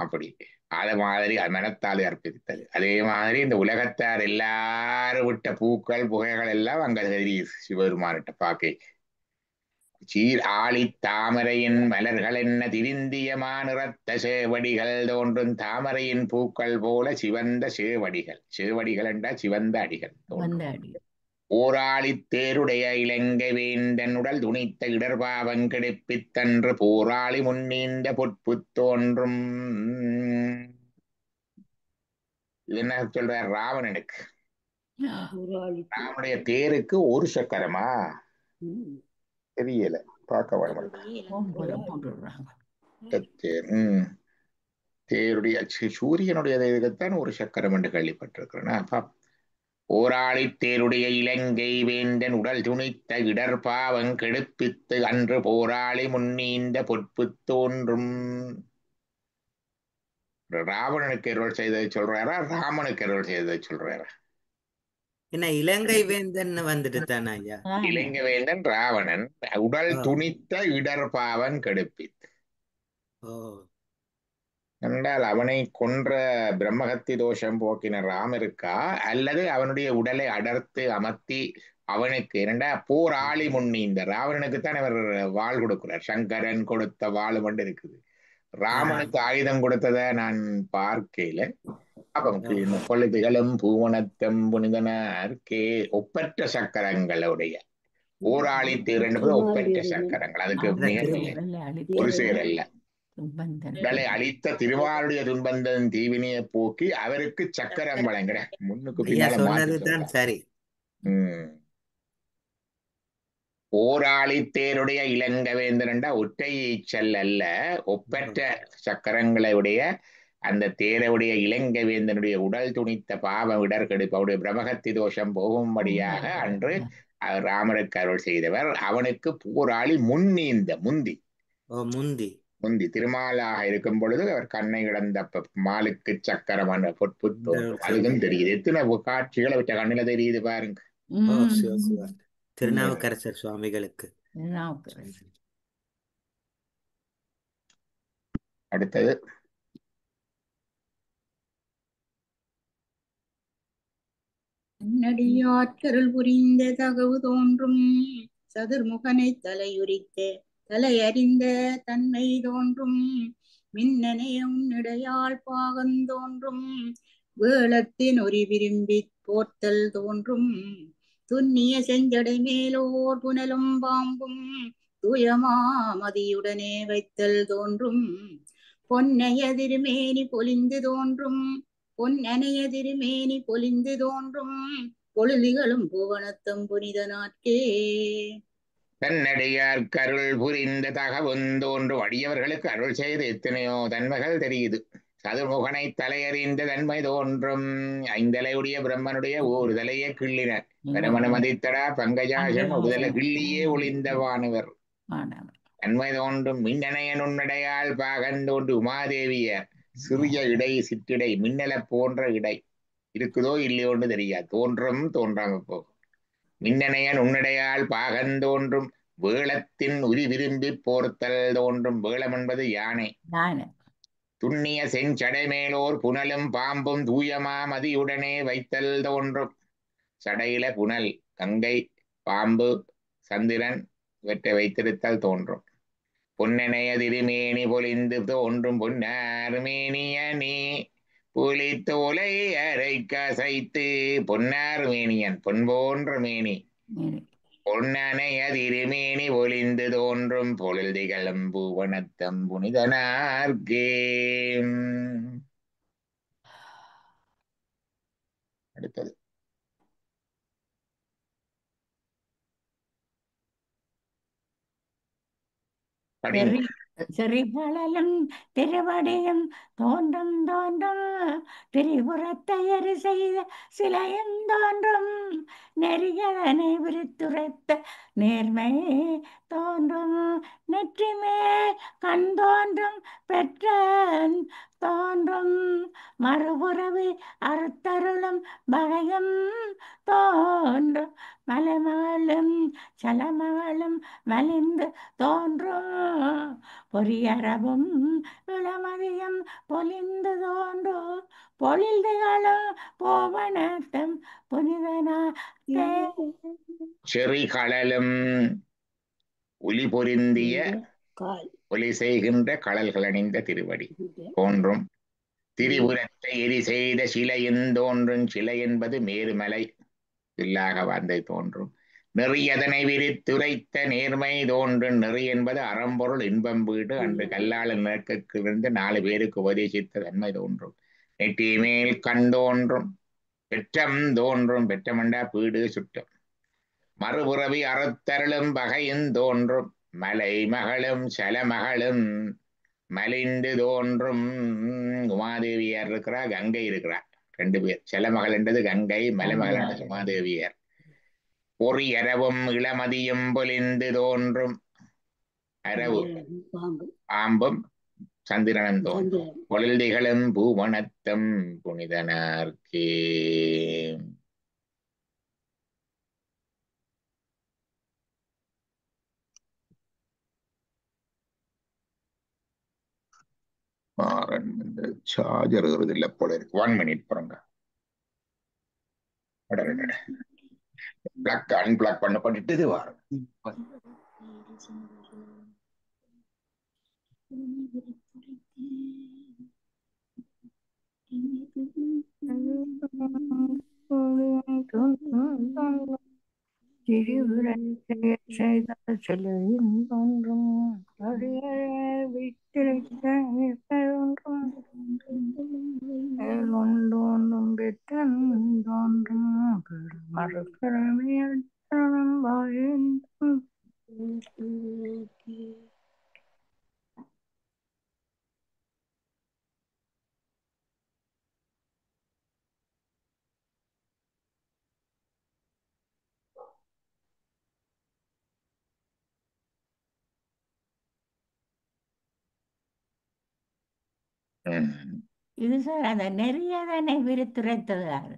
அப்படி அது மாதிரி மனத்தாலே அர்ப்பணித்தல். அதே மாதிரி இந்த உலகத்தார் எல்லாரும் விட்ட பூக்கள் புகைகள் எல்லாம் அங்க தெரியுது சிவபெருமானிட்ட பாக்கை. சீர் ஆளி தாமரையின் மலர்கள் என்ன திருந்தியமா நிறத்த சேவடிகள் தோன்றும். தாமரையின் பூக்கள் போல சிவந்த சேவடிகள். சேவடிகள் என்றா சிவந்த அடிகள் தோன்றும். போராளி தேருடைய இலங்கை வேந்தன் உடல் துணித்த இடர்பாவம் கிடைப்பித்தன்று. போராளி முன்னீந்த பொற்பு தோன்றும். இது என்ன சொல்றார் ராவணனுக்கு? ராவனுடைய தேருக்கு ஒரு சக்கரமா தெரியல, பார்க்க வர தேருடைய சூரியனுடைய தேருக்குத்தான் ஒரு சக்கரம் என்று கேள்விப்பட்டிருக்கிறேன். போராளி தேருடைய இலங்கை வேந்தன் உடல் துணித்த இடர்பாவம் கெடுப்பித்து அன்று போராளி முன்னீந்த பொற்பு தோன்றும். ராவணனுக்கு அருள் செய்ததை சொல்றாரா, ராமனுக்கு அருள் செய்ததை சொல்றாரா? என்ன இலங்கை வேந்தன் வந்துட்டு தானே ஐயா? இலங்கை வேந்தன் ராவணன் உடல் துணித்த இடர்பாவம் கெடுப்பித்து. என்றால் அவனை கொன்ற பிரம்மஹத்தி தோஷம் போக்கின ராமருக்கா, அல்லது அவனுடைய உடலை அடர்த்து அமர்த்தி அவனுக்கு இரண்டா போராளி முன்னி இந்த ராவணனுக்கு தான் அவர் வாள் கொடுக்கிறார். சங்கரன் கொடுத்த வாள் கொண்டு இருக்குது. ராமனுக்கு ஆயுதம் கொடுத்ததை நான் பார்க்கல. அப்ப இந்த பொழுதுகளும் பூவனத்தம் புனிதனார்க்கே ஒப்பற்ற சக்கரங்களுடைய போராளி தேர் என்பது ஒப்பற்ற சக்கரங்கள். அதுக்கு மிக ஒரு சேர் அல்ல. உடலை அழித்த திருமாலுடைய துன்பந்தன் தீவினையை போக்கி அவருக்கு சக்கரம் வழங்குற முன்னுக்கு பின்னால சொன்னதுதான் சரி. போராளி தேருடைய இளங்கவேந்தரண்டா ஒற்றை ஈச்சல் அல்ல, ஒப்பற்ற சக்கரங்களை உடைய அந்த தேரையுடைய இளங்கவேந்தனுடைய உடல் துணித்த பாவ இடர்கெடுப்பு அவருடைய பிரம்மஹத்தி தோஷம் போகும்படியாக அன்று ராமருக்கு அருள் செய்தவர். அவனுக்கு போராளி முன்னீந்த முந்தி முந்தி திருமாலாக இருக்கும் பொழுது அவர் கண்ணை இழந்த மாலுக்கு சக்கரமான பொற்பு தோன்றும். அதுக்கும் தெரியுது. எத்தனை காட்சிகளை விட்ட கண்ணில தெரியுது பாருங்க. திருநாவுக்கரசர் சுவாமிகளுக்கு. அடுத்தது நடியாற்றருள் புரிந்த தகவு தோன்றும் சதுர்முகனை தலையுரித்த தலையறிந்த தன்மை தோன்றும் மின்னனையும் இடையாள் பாகந்தோன்றும் வேளத்தின் ஒரு விரும்பி போர்த்தல் தோன்றும் துன்னிய செஞ்சடை மேலோர் புனலும் பாம்பும் தூயமாமதியுடனே வைத்தல் தோன்றும் பொன்னைய திருமேனி பொலிந்து தோன்றும் பொன்னனைய திருமேனி பொலிந்து தோன்றும் பொழுதிகளும் புவனத்தம் புனித நாட்கே தன்னடியார்க்கு அருள் புரிந்த தகவுந்தோன்று அடியவர்களுக்கு அருள் செய்து எத்தனையோ தன்மைகள் தெரியுது. சதுர்முகனை தலையறிந்த தன்மை தோன்றும். ஐந்தலையுடைய பிரம்மனுடைய ஒரு தலையை கிள்ளினர் பரமன மதித்தடா பங்கஜாசம் ஒருதலை கிள்ளியே ஒளிந்தவானவர் தன்மை தோன்றும். மின்னணைய நுண்ணடையால் பாகந்தோன்று உமாதேவியர் சிறிய இடை சிற்றிடை மின்னல போன்ற இடை இருக்குதோ இல்லையோன்னு தெரியாது, தோன்றும் தோன்றாம போகும். மின்னணையன் உன்னடையால் பாகந்தோன்றும் வேளத்தின் உரி விரும்பி போர்த்தல் தோன்றும். வேளம் என்பது யானை. துண்ணிய செஞ்சடை மேலோர் புனலும் பாம்பும் தூயமா மதியுடனே வைத்தல் தோன்றும். சடையில புனல் கங்கை பாம்பு சந்திரன் இவற்றை வைத்திருத்தல் தோன்றும். பொன்னனைய திருமேனி பொலிந்து தோன்றும் பொன்னார் மேனியனே புலி தோலை அரை கசைத்து பொன்னார் மேனியன் பொன் போன்ற மேனி பொன்னனைய திருமேனி பொலிந்து தோன்றும் பொழுதிகளும் பூவனத்தம் புனிதனார்க்கே. அடுத்தது செறிபழலும் திருவடியும் தோன்றும் தோன்றும் திரிபுரத்தையறு செய்த சிலையும் தோன்றும் நெறியதனை விரித்துரைத்த நேர்மை தோன்றும் நெற்றிமே கண் தோன்றும் பெற்றன் தோன்றும் மறுபுறவி அறுத்தருளும் வகையும் தோன்றும் மலைமகளும் சலமகளும் மலிந்து தோன்றும் பொரியரவும் இளமதியம் பொலிந்து தோன்றும் பொழில்களும் போவனத்தம் புனிதனார்க்கே. செறி கடலும் ஒலி பொருந்திய ஒலி செய்கின்ற கடல்கள் அணிந்த திருவடி தோன்றும். திரிபுரத்தை எரி செய்த சிலையின் தோன்றும். சிலை என்பது மேருமலை இல்லாக வாந்தை தோன்றும். நெறியதனை விரித்துரைத்த நேர்மை தோன்றும். நெறி என்பது அறம்பொருள் இன்பம் வீடு அன்று கல்லாள நிற்கிருந்து 4 பேருக்கு உபதேசித்த தன்மை தோன்றும். நெற்றி மேல் கண் தோன்றும். பெற்றம் தோன்றும். பெற்றமண்டா பீடு சுட்டம். மறுபுறவி அறுத்தருளும் வகையும் தோன்றும். மலை மகளும் சலமகளும் மலிந்து தோன்றும். உமாதேவியார் இருக்கிறா, கங்கை இருக்கிறா, 2 பேர். சலமகள் என்றது கங்கை, மலைமகள் என்றது உமாதேவியார். பொறி அரவும் இளமதியும் பொலிந்து தோன்றும். அரவு பாம்பும் சந்திரனும் தோன்றும். பொழுதிகளும் பூவனத்தம் புனிதனார்க்கே. மாறன் இந்த சார்ஜர் இல்லை போல இருக்கு. 1 minute பாருங்க. பிளக் அன்பிளக் பண்ணப்பட்டு இது வரும். இது சார் அந்த நெறியதனை விரித்துரைத்தது யாரு?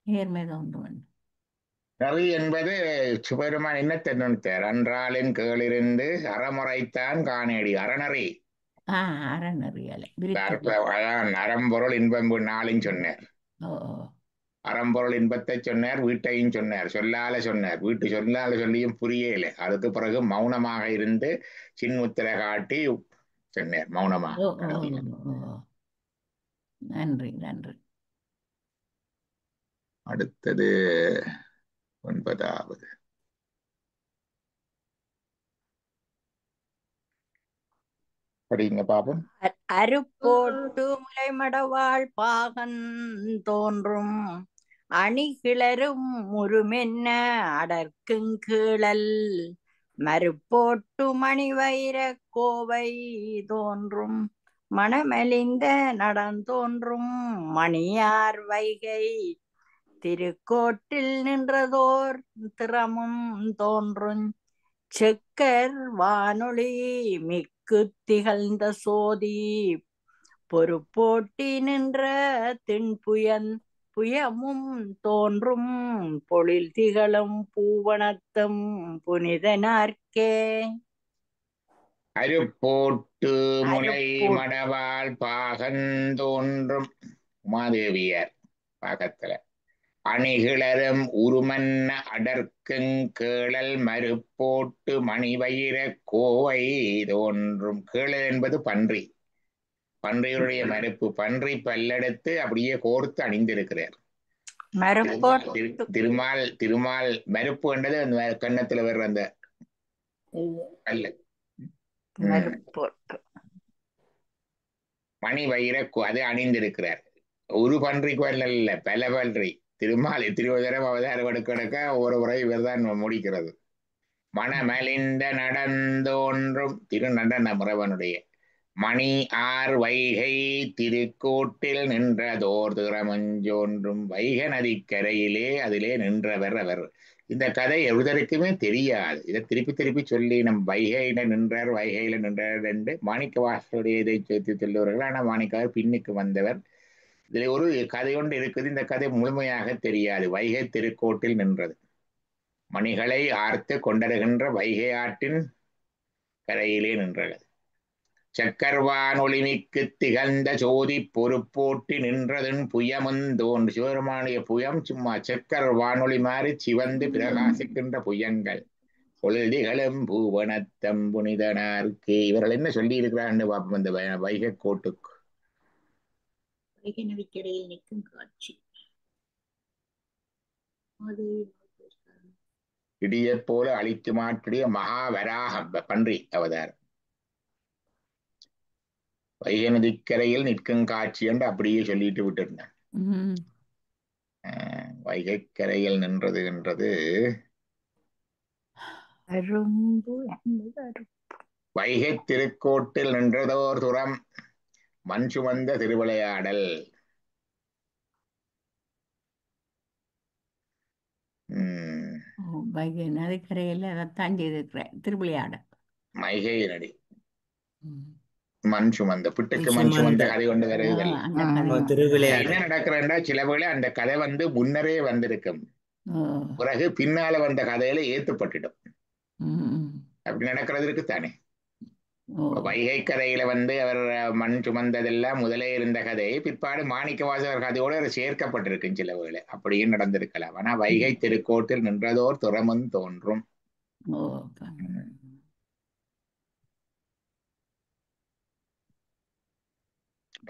நேர்மை தோன்றுவன். நெறி என்பது சிவபெருமான் என்ன தெரிவித்தார்? அன்றாலின் கீழிருந்து அறமுறைத்தான் காணேடி அறநெறி. அறநெறியலை அதான் அறம்பொருள் இன்பம் நாளின்னு சொன்னார். அறம்பொருள் இன்பத்தை சொன்னார், வீட்டையும் சொன்னார், சொல்லால சொன்னார். வீட்டு சொல்லால சொல்லியும் புரியல. அதுக்கு பிறகு மௌனமாக இருந்து சின்முத்திரை காட்டி சொன்னார் மௌனமாக. நன்றி நன்றி. அடுத்தது 9வது. படிங்க பாப்போம். அருப்போட்டு முலைமடவாள் பாகன் தோன்றும் அணிகிளரும் முருமென்ன அடர்க்குங்கீழல் மறுப்போட்டு மணிவைர கோவை தோன்றும் மணமலிந்த நடந்தோன்றும் மணியார் வைகை திருக்கோட்டில் நின்றதோர் திறமும் தோன்றும் செக்கர் வானொலி மிக்கு திகழ்ந்த சோதி பொறுப்போட்டி நின்ற புயமும் தோன்றும் பொழில் திகழும் பூவனத்தும் புனிதனார்க்கே. அருப்போட்டு முலை மடவாள் பாகன் தோன்றும் உமாதேவியார் பாகத்துல அணிகிளரும் உருமன்ன அடர்க்குங் கேளல் மறுப்போட்டு மணிவயிர கோவை தோன்றும். கேளல் என்பது பன்றி, பன்றியுடைய மறுப்பு. பன்றி பல்லெடுத்து அப்படியே கோர்த்து அணிந்திருக்கிறார். திருமால் மறுப்பு என்றது அந்த கன்னத்துல வர்ற அந்த அல்ல மணி வயிற அது அணிந்திருக்கிறார். ஒரு பன்றிக்கு அல்ல, பல பன்றி. திருவதரம் அவதாரம் எடுக்க ஒரு முறை இவர்தான் முடிக்கிறது. மணமலிந்த நடந்தோன்றும் திருநடன முறவனுடைய மணி ஆர் வைகை திருக்கோட்டில் நின்றதோர் திறமஞ்சோன்றும். வைகை நதிக்கரையிலே அதிலே நின்றவர் அவர். இந்த கதை எவ்வளருக்குமே தெரியாது. இதை திருப்பி திருப்பி சொல்லி நம் வைகையில நின்றார் என்று மாணிக்க வாசலுடைய இதை சேர்த்து சொல்லுவார்கள். ஆனால் மாணிக்கவர் பின்னுக்கு வந்தவர். இதுல ஒரு கதை ஒன்று இருக்குது. இந்த கதை முழுமையாக தெரியாது. வைகை திருக்கோட்டில் நின்றது. மணிகளை ஆர்த்து கொண்டருகின்ற வைகை ஆற்றின் கரையிலே நின்றது. சக்கர்வான் ஒளிமிக்கு திகழ்ந்த ஜோதி பொறுப்போட்டி நின்றதன் புயமுந்தோன். சிவபெருமானுடைய புயம் சும்மா சக்கர் வானொலி மாறி சிவந்து பிரகாசிக்கின்ற புயங்கள் பொழுதிகளும் பூவனத்தம் புனிதனார்க்கே. இவர்கள் என்ன சொல்லி இருக்கிறான்னு பார்ப்போம். இந்த வைகை கோட்டுக்கு வைகை நதிக்கரையில் நிற்கும் காட்சி. அது இடியை போல அழித்து மாற்றிய மகாவராக பன்றி அவதாரம். வைகை நதிக்கரையில் நிற்கும் காட்சி என்று அப்படியே சொல்லிட்டு விட்டுருந்தேன். வைகை கரையில் நின்றது என்றது வைகை திருக்கோட்டில் நின்றதோர் துறம் மண் சுமந்த திருவிளையாடல். வைகை நதிக்கரையில் அதைத்தான் செய்திருக்கிறேன். திருவிளையாடல் வைகை நடி மண் சுமந்த பிட்டுக்கு மண் சுமந்த கதை கொண்டு வருதல். என்ன நடக்கிறேன்டா சில வேளை அந்த கதை முன்னரே வந்திருக்கும், பிறகு பின்னால வந்த கதையில ஏத்துப்பட்டுடும். அப்படி நடக்கிறதுக்கு தானே ஓ வைகை கரையில அவர் மண் சுமந்ததெல்லாம் முதலே இருந்த கதை பிற்பாடு மாணிக்கவாசகர் கதையோடு அது சேர்க்கப்பட்டிருக்கு சில வேளை அப்படியும் நடந்திருக்கலாம். ஆனா வைகை திருக்கோட்டில் நின்றதோர் துறமும் தோன்றும். ஓ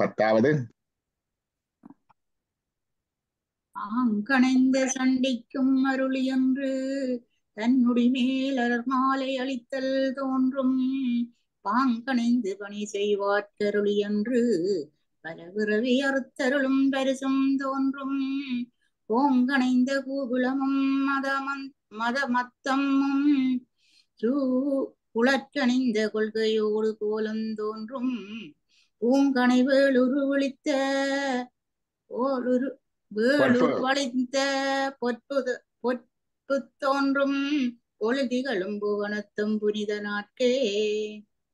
10வது ஆங்கணைந்த சண்டிக்கும் அருளி என்று தன்னுடைய மேலர் மாலை அளித்தல் தோன்றும் பாங்கணைந்து பணி செய்வார்க்கருளி என்று பல பிறவி அறுத்தருளும் பரிசும் தோன்றும் ஓங்கணைந்த கூகுளமும் மதமத்தமும் குளற்கணிந்த கொள்கையோடு கோலம் தோன்றும் பூங்கனை வேளுரு விழித்த ஓருரு வேளுர் வளைந்த பொற்பு தோன்றும் பொழுதிகளும் புவனத்தும் புனித நாட்கே.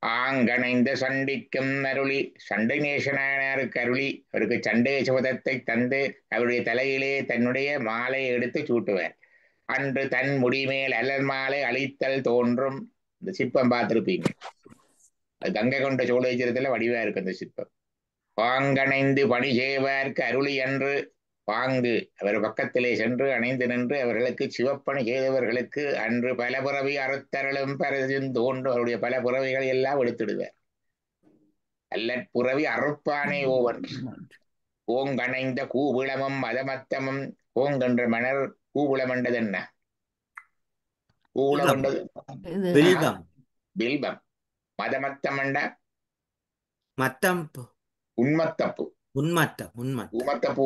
ஆங்கணைந்த சண்டிக்கும் அருளி சண்டை நேசனாருக்கு அருளி அவருக்கு சண்டை சுவதத்தை தந்து அவருடைய தலையிலே தன்னுடைய மாலையை எடுத்து சூட்டுவார். அன்று தன் முடிமேல் அலர் மாலை அழித்தல் தோன்றும். இந்த சிற்பம் பார்த்திருப்பீங்க. அது கங்கை கொண்ட சோழேச்சரத்துல வடிவா இருக்கு அந்த சிற்பம். பாங்கணைந்து பணி செய்வார்க்கு அருளி என்று பாங்கு அவர் பக்கத்திலே சென்று அணைந்து நின்று அவர்களுக்கு சிவப்பணி செய்தவர்களுக்கு அன்று பல புறவி அறுத்தருளும் பரதும் தோன்று அவருடைய பல புறவிகளை எல்லாம் எடுத்துடுவார். அல்லற்புறவி அறுப்பானே ஓவன் ஓங்கணைந்த கூவிளமும் மதமத்தமும் ஓங்கென்ற மணர் கூவிளமண்டது என்ன? கூவிளமண்டது பில்பம். மதமத்தமண்ட மத்தம் உண்மத்தப்பு. ஊமத்தப்பூ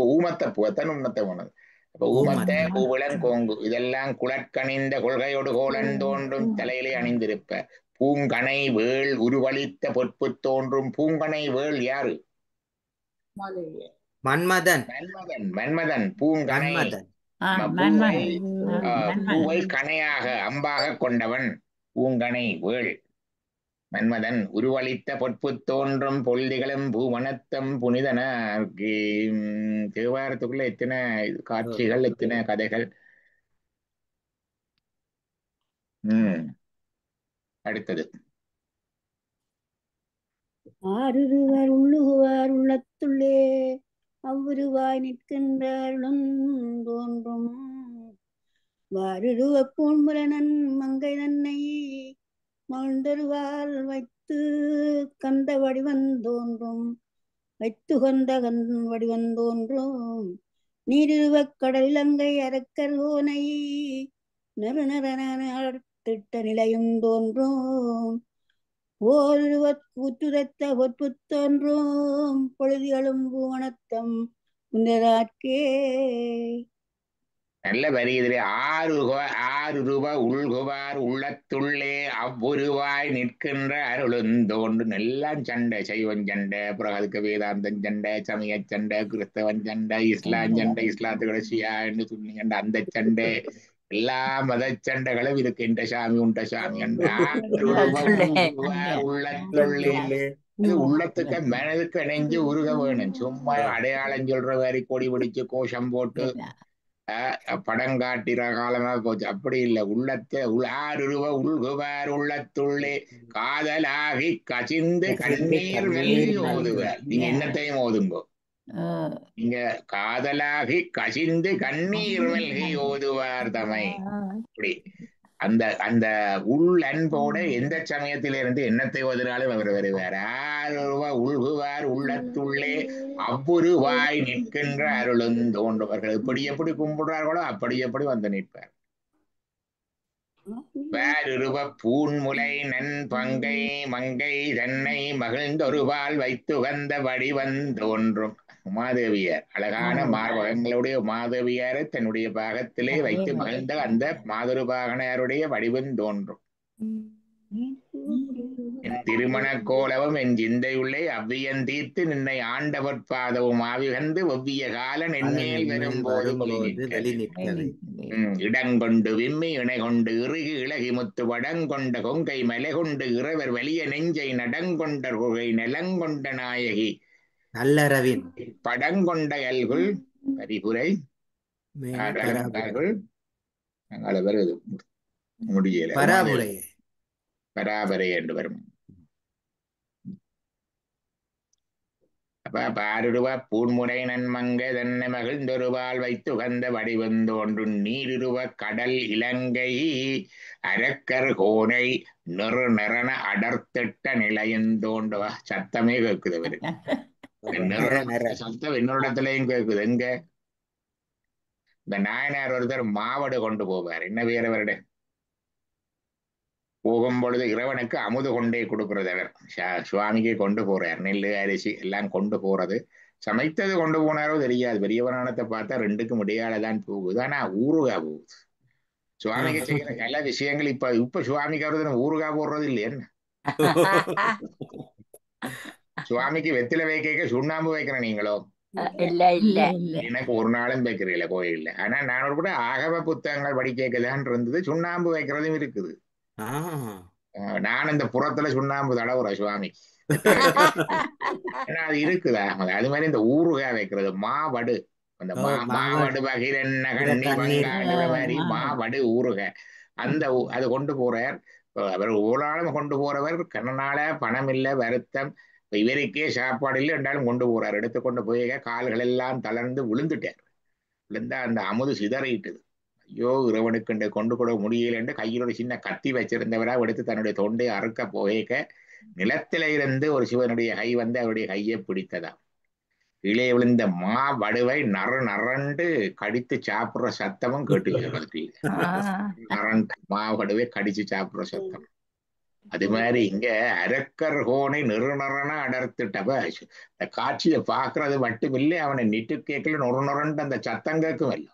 அத்தான் உண்மத்தை போனது. அப்ப ஊமத்த கூவிளன் கோங்கு இதெல்லாம் குளற்கணிந்த கொள்கையோடு கோலன் தோன்றும் தலையிலே அணிந்திருப்ப. பூங்கனை வேள் உருவளித்த பொற்பு தோன்றும். பூங்கனை வேள் யாரு? மன்மதன். பூங்கனை பூவை கணையாக அம்பாக கொண்டவன் பூங்கனை வேள் மன்மதன். உருவளித்த பொற்பு தோன்றும் பொழுதிகளும் பூவனத்தம் புனிதன. தேவாரத்துக்குள்ள எத்தனை காட்சிகள், எத்தனை கதைகள். அடுத்தது ஆருருவர் உள்ளுகுவார் உள்ளத்துள்ளே அவ்வுருவாய் நிற்கின்ற அருளும் தோன்றும் வாருருவ பூண்முரணன் மங்கை தன்னை மகிழ்ந்தருவால் வைத்து கந்த வடிவந்தோன்றும் வடிவந்தோன்றும் நீருருவக் கடலிலங்கை அரக்கர் கோனை திட்ட நிலையும் தோன்றும் ஓருருவத் கூற்றுரைத்த பொற்பு தோன்றும் பொழுதிகளும் பூவனத்தம் புனிதராட்கே. நல்ல வரி. இதிலே ஆறுருவ உள்குவார் உள்ளத்துள்ளே அவ்வுருவாய் நிற்கின்ற அருளுந்தோன்று. எல்லாம் சண்டை. சைவன் சண்டை, அப்புறம் அதுக்கு வேதாந்தன் சண்டை, சமய சண்டை, கிறிஸ்தவன் சண்டை, இஸ்லாம் சண்டை, இஸ்லாத்துக்கு ஷியா என்று சொல்லி சண்டை, அந்த சண்டை எல்லா மத சண்டைகளும் இருக்கு. இந்த சாமி உண்ட சாமி உள்ளத்துள்ளே. உள்ளத்துக்கு மனதுக்கு இணைஞ்சு உருக வேணும். சும்மா அடையாளம் சொல்ற மாதிரி கொடி பிடிச்சு கோஷம் போட்டு படம் காட்டுற காலமா போச்சு. அப்படி இல்லை. உள்ளத்தை ஆருருவ உள்குவார் உள்ளத்துள்ளே காதலாகி கசிந்து கண்ணீர் மெல்கி ஓதுவார். நீங்க என்னத்தையும் ஓதுங்கோ. நீங்க காதலாகி கசிந்து கண்ணீர் மெல்கி ஓதுவார் தமை. அப்படி அந்த அந்த உள் அன்போட எந்த சமயத்திலிருந்து என்னத்தை ஓதுனாலும் அவர் வருவார். ஆருருவ உள்குவார் உள்ளத்துள்ளே அவ்வுருவாய் நிற்கின்ற அருளும் தோன்றுவர்கள். எப்படி கும்பிடுறார்களோ அப்படி வந்து நிற்பார். வேறுருவ பூன்முலை நன் பங்கை மங்கை தன்னை மகிழ்ந்தொருவால் வைத்து வந்த வடிவந்தோன்றும். உமாதேவியார் அழகான மார்பகங்களுடைய உமாதேவியாரை தன்னுடைய பாகத்திலே வைத்து மகிழ்ந்த அந்த மாதுருபாகனாருடைய வடிவம் தோன்றும். என் திருமண கோலவும் என் சிந்தையுள்ளே அவ்வியன் தீர்த்து நின்னை ஆண்டவர் பாதவும் ஆவிகந்து ஒவ்விய காலன் என்மேல் வரும்போது இடங்கொண்டு விம்மி இணை கொண்டு இறுகி இளகி முத்து வடங்கொண்ட கொங்கை மலை கொண்டு இறைவர் வலிய நெஞ்சை நடங்கொண்ட கொகை நிலங்கொண்ட நாயகி நல்லரவின் படங்கொண்ட அல்குள் பரிபுரை வருது முடியல பராபரை என்று வரும். அப்ப பாருருவ பூன்முறை நன்மங்க தன்னை மகிழ்ந்தொருவாள் வைத்து உகந்த வடிவந்தோன்று நீருருவ கடல் இலங்கை அரக்கர் கோனை நெரு நெறன அடர்த்திட்ட நிலையந்தோண்டுவா. சத்தமே கேக்குது அவருக்கு. சத்தம் இன்னொரு இடத்துலயும் கேக்குது. எங்க இந்த நாயனார் ஒருத்தர் மாவடு கொண்டு போவார். என்ன பேர் அவருடைய? போகும் பொழுது இறைவனுக்கு அமுது கொண்டே கொடுக்கிறது. அவர் சுவாமிக்கு கொண்டு போறார். நெல் அரிசி எல்லாம் கொண்டு போறது. சமைத்தது கொண்டு போனாரோ தெரியாது. பெரியவரானத்தை பார்த்தா ரெண்டுக்கும் இடையாலதான் போகுது. ஆனா ஊறுகா போகுது. சுவாமிக்கு செய்யற நல்ல விஷயங்கள் இப்ப சுவாமிக்கு அவரு ஊறுகா போடுறது இல்லையன்னு. சுவாமிக்கு வெத்தில வைக்க சுண்ணாம்பு வைக்கிறேன். நீங்களோ இல்ல இல்ல எனக்கு ஒரு நாளும் வைக்கிறீங்கள கோயில்ல. ஆனா நான் ஒரு கூட ஆகவ புத்தகங்கள் படிக்கதான் இருந்தது. சுண்ணாம்பு வைக்கிறதும் இருக்குது. நான் இந்த புறத்துல சுண்ணாம்பு தடவுறேன் சுவாமி. ஏன்னா அது இருக்குதா. அது மாதிரி இந்த ஊறுகா வைக்கிறது மாவடு. அந்த மாவடு பகிரன்ன கண்ணி பங்காடுற மாதிரி மாவடு ஊறுக அந்த அது கொண்டு போறார். அவர் ஓராளும் கொண்டு போறவர் கண்ணனால பணம் இல்லை வருத்தம். இவருக்கே சாப்பாடு இல்லை என்றாலும் கொண்டு போறார். எடுத்துக்கொண்டு போய் கால்கள் எல்லாம் தளர்ந்து விழுந்துட்டார். விழுந்தா அந்த அமுது சிதறிட்டுது. ஐயோ இறைவனுக்கு கொண்டு கொட முடியல என்று கையில் ஒரு சின்ன கத்தி வச்சிருந்தவரா எடுத்து தன்னுடைய தொண்டை அறுக்க போக நிலத்தில இருந்து ஒரு சிவனுடைய கை வந்து அவருடைய கையை பிடித்ததா. கீழே விழுந்த வடுவை நரண்டு கடித்து சாப்பிடுற சத்தமும் கேட்டு வடுவை கடிச்சு சாப்பிடுற சத்தம். அது மாதிரி இங்க அரக்கர் கோனை நெருநறன அடர்த்திட்டப்ப இந்த காட்சியை பாக்குறது மட்டும் இல்லை, அவனை நிட்டு கேட்கல நொறுநொறண்டு அந்த சத்தம் கேட்கும் இல்லை.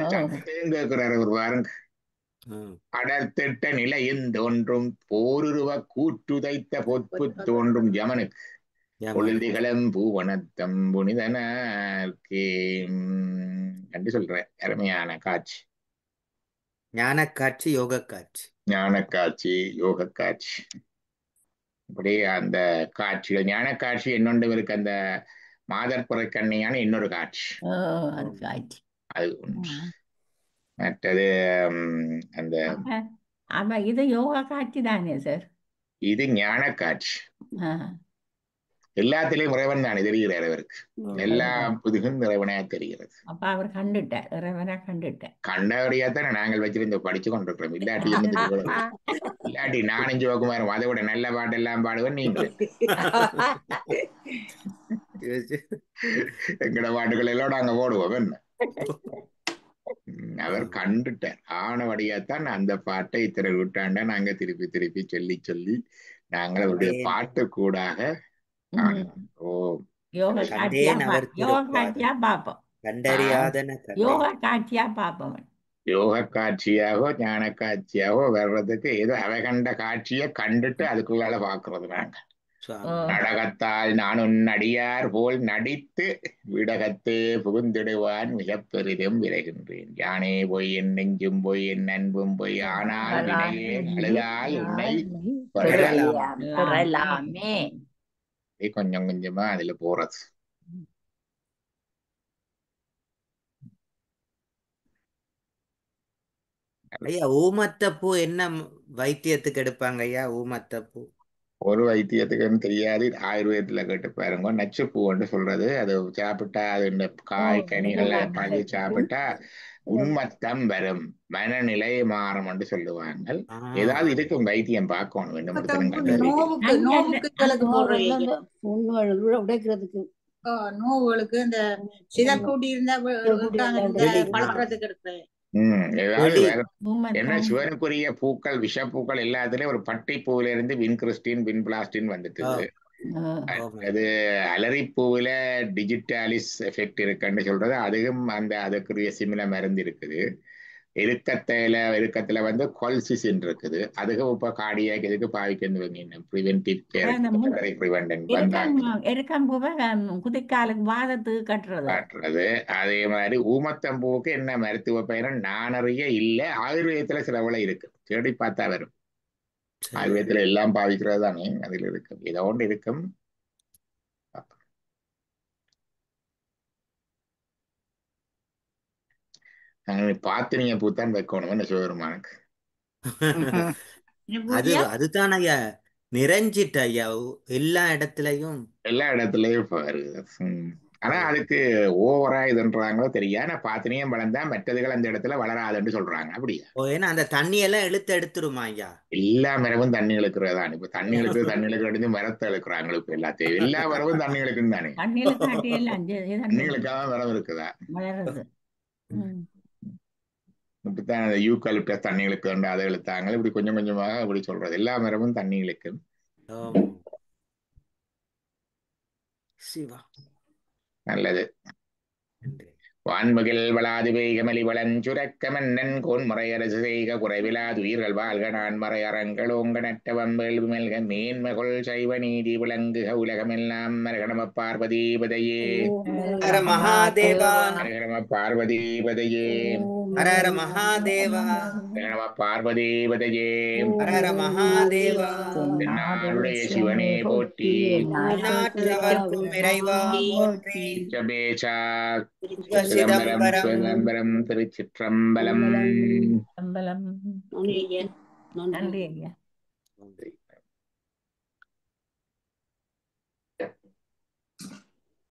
சத்தத்தையும் கேட்கிறாரு ஒரு பாருங்க. அடர்த்திட்ட நிலையின் தோன்றும் போருருவ கூற்றுதைத்த பொற்பு தோன்றும் யமனுக்கு பொழுதிகளம் பூவனத்தம் புனிதனே என்று சொல்ற அருமையான காட்சி. ஞான காட்சி, யோக காட்சி. ஞான காட்சி, யோக காட்சி. இப்படி அந்த காட்சிகள் ஞான காட்சி இன்னொன்று இருக்கு. அந்த மாதற்புற கண்ணியான இன்னொரு காட்சி. அது ஒன்று. மற்றது அந்த இது யோகா காட்சி தானே சார்? இது ஞான காட்சி. எல்லாத்திலையும் இறைவன் தான் தெரிகிறார் அவருக்கு. எல்லா புதுகும் இறைவனா தெரிகிறது. அப்ப அவர் கண்டுட்டார், இறைவனா கண்டுட்டார். கண்டவரையாத்தானே நாங்கள் வச்சிருந்து படிச்சு கொண்டிருக்கிறோம். இல்லாட்டி நான் 5 வகுமாரும் அதை விட நல்ல பாட்டு எல்லாம் பாடுவேன். நீங்கள் எங்கட பாட்டுகள் எல்லாம் நாங்க போடுவோம். என்ன அவர் கண்டுட்டார். ஆனவடியாத்தான் அந்த பாட்டை இத்தனை விட்டாண்ட நாங்க திருப்பி திருப்பி சொல்லி சொல்லி நாங்கள் அவருடைய பாட்டு கூடாக யோகா காட்சியாகவோ ஞான காட்சியாகவோ வர்றதுக்கு ஏதோ அவை கண்ட காட்சியை கண்டுட்டு அதுக்குள்ளால பாக்குறது. நாங்க நடகத்தால் நான் உன் அடியார் போல் நடித்து விடகத்தே புகுந்திடுவான் மிக பெரிதும் விரைகின்றேன். யானே போய் என் நெஞ்சும் போய் என் அன்பும் போய் ஆனால் வினையே அழுதால் உன்னை பெறலாமே. கொஞ்சம் கொஞ்சமா அதுல போறது. ஐயா ஊமத்தப்பூ என்ன வைத்தியத்துக்கு எடுப்பாங்க ஐயா? ஊமத்தப்பூ ஒரு வைத்தியத்துக்குன்னு தெரியாது. ஆயுர்வேதத்துல கேட்டு பாருங்க. நச்சுப்பூன்னு சொல்றது. அது சாப்பிட்டா அது இந்த காய் கனிகளை பழி சாப்பிட்டா உண்மத்தம் வரும், மனநிலை மாறும் என்று சொல்லுவாங்க. ஏதாவது இருக்கும் வைத்தியம் பார்க்கணும். நோவுகளுக்கு இந்த சிதக்கூடி இருந்தா பழக்கிறதுக்கு எடுக்கிறேன். என்ன சிவனுக்குரிய பூக்கள் விஷப்பூக்கள் எல்லாத்துலயும் ஒரு பட்டை பூவில இருந்து வின்கிறிஸ்டின் வின்பிளாஸ்டின் வந்துட்டு. அது அலரிப்பூவில டிஜிட்டாலிஸ் எஃபெக்ட் இருக்குன்னு சொல்றது. அதுவும் அந்த அதுக்குரிய சிமில மருந்து இருக்குது. இறுக்கத்துல வந்து கொல்சிசின் இருக்குது. அதுக்கு இப்ப கார்டியாக் இதுக்கு பாவிக்கிறது பிரிவென்டிவ் கேர் கட்டுறது. அதே மாதிரி ஊமத்தம்பூவுக்கு என்ன மருத்துவ பயணம் நான் அறிய இல்லை. ஆயுர்வேதத்துல சிலவுல இருக்கு, தேடி பார்த்தா வரும். ஆயுர்வேதத்துல எல்லாம் பாவிக்கிறது தானே, அதுல இருக்கும் ஏதோ ஒன்று இருக்கும். பார்த்து நீங்க பூத்தான் வைக்கணும் என்ன சிவபெருமானுக்கு. அதுதான் ஐயா நிறைஞ்சிட்டு ஐயா எல்லா இடத்துலயும். எல்லா இடத்துலயும் இப்ப வருது. ஆனா அதுக்கு ஓவரா இதுன்றாங்களோ தெரியா. ஆனா பாத்தினியம் வளர்ந்தா மற்றதுகள் அந்த இடத்துல வளராதுன்னு சொல்றாங்க. அப்படியா? ஏன்னா அந்த தண்ணி எல்லாம் எடுத்துருமா ஐயா? எல்லா மரமும் தண்ணி இழுக்கிறதான். இப்ப தண்ணி இழுக்கிறது மரத்தை இழுக்கிறாங்க. இப்ப எல்லாத்தையும் எல்லா மரமும் தண்ணி இழுக்குன்னு தானே. தண்ணி இழுக்காம மரம் இருக்குதா? இப்படித்தான் அந்த யூக்கலிப்டஸ் தண்ணி இழுக்க அதை இழுத்தாங்க. இப்படி கொஞ்சம் கொஞ்சமாக இப்படி சொல்றது. எல்லா மரமும் தண்ணி இழுக்கும். சிவா நல்லது. வான்முகில் வளாது பெய்கமலி வளஞ்சுரக்க மன்னன் கோன்முறையரசு செய்க குறைவிலாது உயிர்கள் வாழ்க நான்மறை அறங்கள் ஓங்க நட்ட வம்பல் மெல்க மேன்மகொள் சைவ நீதி விளங்குக உலகமெல்லாம் மரகணம பார்வதீபதையே ஹர மகாதேவா மரகணம பார்வதீபதையே ஹர மகாதேவா நம பார்வதீபதையே ஹர மகாதேவா நாளுடைய சிவனே போற்றி நாற்றவர்க்கும் இறைவா போற்றி சபேசா சிதம்பரம் சிதம்பரம் திருச்சிற்றம்பலம். நன்றி ஐயா.